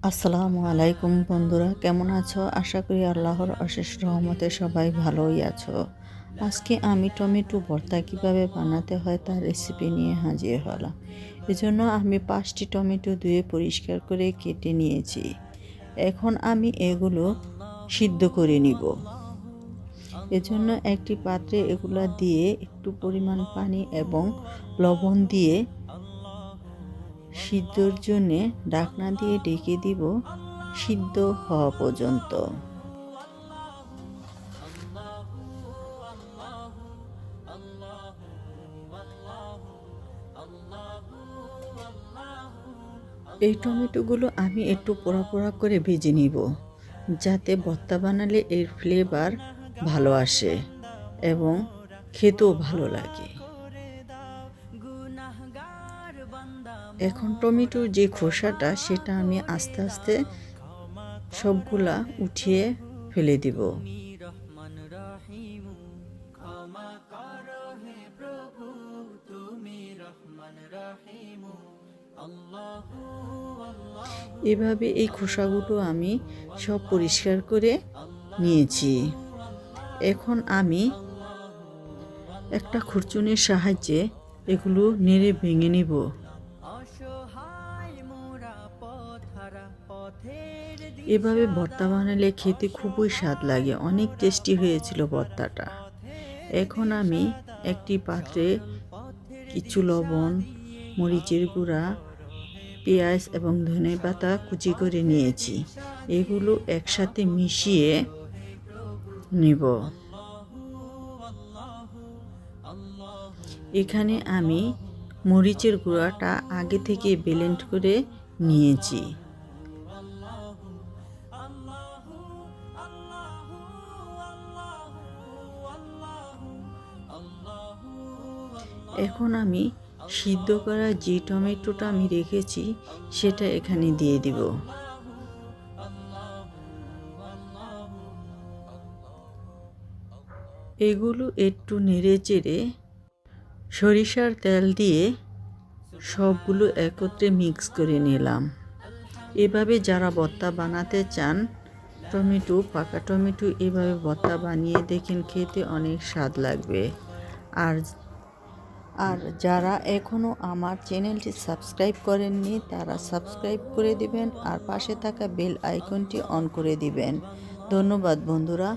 আসসালামু আলাইকুম বন্ধুরা, কেমন আছো? আশা করি আল্লাহর অশেষ রহমতে সবাই ভালোই আছো। আজকে আমি টমেটো ভর্তা কিভাবে বানাতে হয় তার রেসিপি নিয়ে হাজির হলাম। এজন্য আমি 5টি টমেটো ধুয়ে পরিষ্কার করে কেটে নিয়েছি। এখন আমি এগুলো সিদ্ধ করে নিব। এজন্য একটি পাত্রে এগুলা দিয়ে একটু পরিমাণ পানি এবং লবণ দিয়ে সিদ্ধর জন্যে ঢাকনা দিয়ে ঢেকে দিব সিদ্ধ হওয়া পর্যন্ত। এই টমেটোগুলো আমি একটু পোড়া পোড়া করে ভেজে নিব, যাতে ভর্তা বানালে এর ফ্লেভার ভালো আসে এবং খেতেও ভালো লাগে। এখন টমেটোর যে খোসাটা সেটা আমি আস্তে আস্তে সবগুলা উঠিয়ে ফেলে দিব। এভাবে এই খোসাগুলো আমি সব পরিষ্কার করে নিয়েছি। এখন আমি একটা খুরচুনির সাহায্যে এগুলো নেড়ে ভেঙে নিব। এভাবে ভর্তা বানালে খেতে খুবই স্বাদ লাগে, অনেক টেস্টি হয়েছিল ভর্তাটা। এখন আমি একটি পাত্রে কিছু লবণ, মরিচের গুঁড়া, পেঁয়াজ এবং ধনেপাতা কুচি করে নিয়েছি। এগুলো একসাথে মিশিয়ে নিব। এখানে আমি মরিচের গুঁড়াটা আগে থেকে ব্লেন্ড করে নিয়েছি। এখন আমি সিদ্ধ করা যে টমেটোটা আমি রেখেছি সেটা এখানে দিয়ে দিব। এগুলো একটু নেড়ে চেড়ে সরিষার তেল দিয়ে সবগুলো একত্রে মিক্স করে নিলাম। এভাবে যারা ভর্তা বানাতে চান পাকা টমেটো এভাবে ভর্তা বানিয়ে দেখেন, খেতে অনেক স্বাদ লাগবে। আর যারা এখনও আমার চ্যানেলটি সাবস্ক্রাইব করেননি তারা সাবস্ক্রাইব করে দিবেন আর পাশে থাকা বেল আইকনটি অন করে দিবেন। ধন্যবাদ বন্ধুরা।